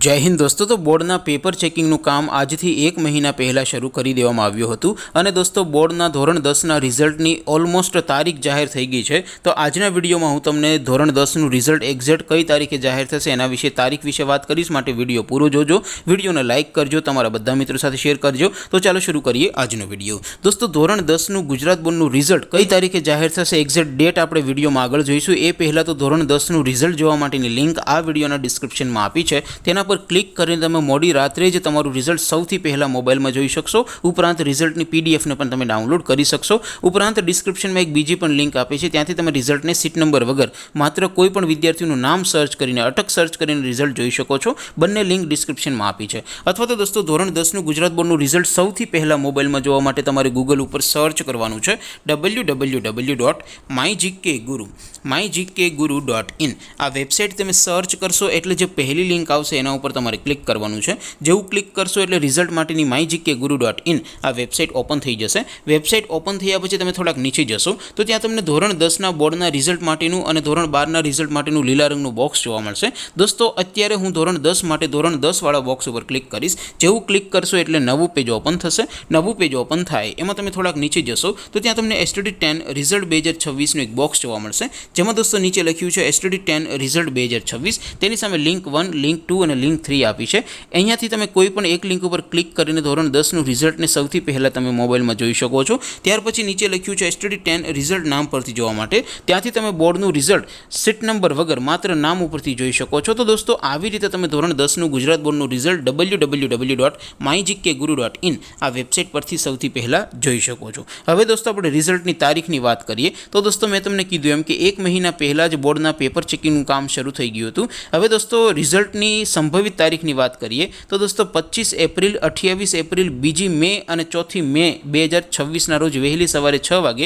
जय हिंद दोस्तों। तो बोर्डना पेपर चेकिंगનું કામ આજથી 1 મહિના પહેલાં શરૂ કરી દેવામાં આવ્યું હતું અને દોસ્તો બોર્ડના ધોરણ 10ના રિઝલ્ટની ઓલમોસ્ટ તારીખ જાહેર થઈ ગઈ છે। તો આજના વિડીયોમાં હું તમને ધોરણ 10નું રિઝલ્ટ એક્ઝેક્ટ કઈ તારીખે જાહેર થશે એના વિશે તારીખ વિશે વાત કરીશ, માટે વિડીયો પૂરો જોજો। વિડીયોને લાઇક કરજો, તમારા બધા મિત્રો સાથે શેર કરજો। તો ચાલો શરૂ કરીએ આજનો વિડીયો। દોસ્તો ધોરણ 10નું ગુજરાત બોર્ડનું રિઝલ્ટ કઈ તારીખે જાહેર થશે એક્ઝેક્ટ ડેટ આપણે વિડીયોમાં આગળ જોઈશું। એ પહેલાં તો ધોરણ 10નું રિઝલ્ટ જોવા માટેની લિંક આ વિડીયોના ડિસ્ક્રિપ્શનમાં આપી છે, તેના પર ક્લિક કરીને તમે મોડી રાત્રે જ તમારું રિઝલ્ટ સૌથી પહેલાં મોબાઈલમાં જોઈ શકશો। ઉપરાંત રિઝલ્ટની પીડીએફને પણ તમે ડાઉનલોડ કરી શકશો। ઉપરાંત ડિસ્ક્રિપ્શનમાં એક બીજી પણ લિંક આપી છે, ત્યાંથી તમે રિઝલ્ટને સીટ નંબર વગર માત્ર કોઈ પણ વિદ્યાર્થીનું નામ સર્ચ કરીને અટક સર્ચ કરીને રિઝલ્ટ જોઈ શકો છો। બંને લિંક ડિસ્ક્રિપ્શનમાં આપી છે। અથવા તો દોસ્તો ધોરણ 10નું ગુજરાત બોર્ડનું રિઝલ્ટ સૌથી પહેલાં મોબાઈલમાં જોવા માટે તમારે ગૂગલ ઉપર સર્ચ કરવાનું છે www.mygkguru.in। આ વેબસાઇટ તમે સર્ચ કરશો એટલે જે પહેલી લિંક આવશે એના ઉપર તમારે ક્લિક કરવાનું છે। જેવું ક્લિક કરશો એટલે રિઝલ્ટ માટેની mygkguru.in આ વેબસાઇટ ઓપન થઈ જશે। વેબસાઇટ ઓપન થયા પછી તમે થોડાક નીચે જશો તો ત્યાં તમને ધોરણ 10ના બોર્ડના રિઝલ્ટ માટેનું અને ધોરણ 12ના રિઝલ્ટ માટેનું લીલા રંગનું બોક્સ જોવા મળશે। દોસ્તો અત્યારે હું ધોરણ 10 માટે ધોરણ 10 વાળા બોક્સ ઉપર ક્લિક કરીશ। જેવું ક્લિક કરશો એટલે નવું પેજ ઓપન થશે। નવું પેજ ઓપન થાય એમાં તમે થોડાક નીચે જશો તો ત્યાં તમને STD10 રિઝલ્ટ 2026નું એક બોક્સ જોવા મળશે, જેમાં દોસ્તો નીચે લખ્યું છે STD10 રિઝલ્ટ 2026। તેની સામે લિંક 1, લિંક 2 અને લિંક 3 આપી છે। અહીંયાથી તમે કોઈ પણ એક લિંક ઉપર ક્લિક કરીને ધોરણ 10નું રિઝલ્ટને સૌથી પહેલાં તમે મોબાઈલમાં જોઈ શકો છો। ત્યાર પછી નીચે લખ્યું છે STD10 રિઝલ્ટ નામ પરથી જોવા માટે, ત્યાંથી તમે બોર્ડનું રિઝલ્ટ સીટ નંબર વગર માત્ર નામ ઉપરથી જોઈ શકો છો। તો દોસ્તો આવી રીતે તમે ધોરણ 10નું ગુજરાત બોર્ડનું રિઝલ્ટ www.mygkguru.in આ વેબસાઇટ પરથી સૌથી પહેલાં જોઈ શકો છો। હવે દોસ્તો આપણે રિઝલ્ટની તારીખની વાત કરીએ તો દોસ્તો મેં તમને કીધું એમ કે 1 મહિના પહેલાં જ બોર્ડના પેપર ચેકિંગનું કામ શરૂ થઈ ગયું હતું। હવે દોસ્તો રિઝલ્ટની સંભવિત તારીખની વાત કરીએ તો દોસ્તો 25 એપ્રિલ, 28 એપ્રિલ, 2 મે અને 4 મે 2026ના રોજ વહેલી સવારે 6 વાગે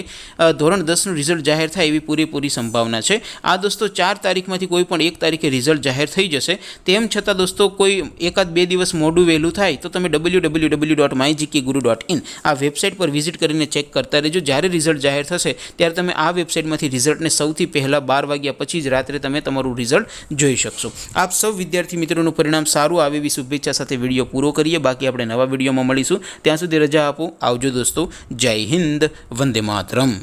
ધોરણ 10નું રિઝલ્ટ જાહેર થાય એવી પૂરેપૂરી સંભાવના છે। આ દોસ્તો 4 તારીખમાંથી કોઈ પણ એક તારીખે રિઝલ્ટ જાહેર થઈ જશે। તેમ છતાં દોસ્તો કોઈ એકાદ બે દિવસ મોડું વહેલું થાય તો તમે www.mygkguru.in આ વેબસાઇટ પર વિઝિટ કરીને ચેક કરતા રહેજો। જ્યારે રિઝલ્ટ જાહેર થશે ત્યારે તમે આ વેબસાઇટમાંથી રિઝલ્ટને સૌથી પહેલાં 12 વાગ્યા પછી જ રાત્રે તમે તમારું રિઝલ્ટ જોઈ શકશો। આપ સૌ વિદ્યાર્થી મિત્રોનું પરિણામ સારું આવે એવી શુભેચ્છા સાથે વિડીયો પૂરો કરીએ। બાકી આપણે નવા વિડીયોમાં મળીશું, ત્યાં સુધી રજા આપો। આવજો દોસ્તો। જય હિન્દ, વંદે માતરમ।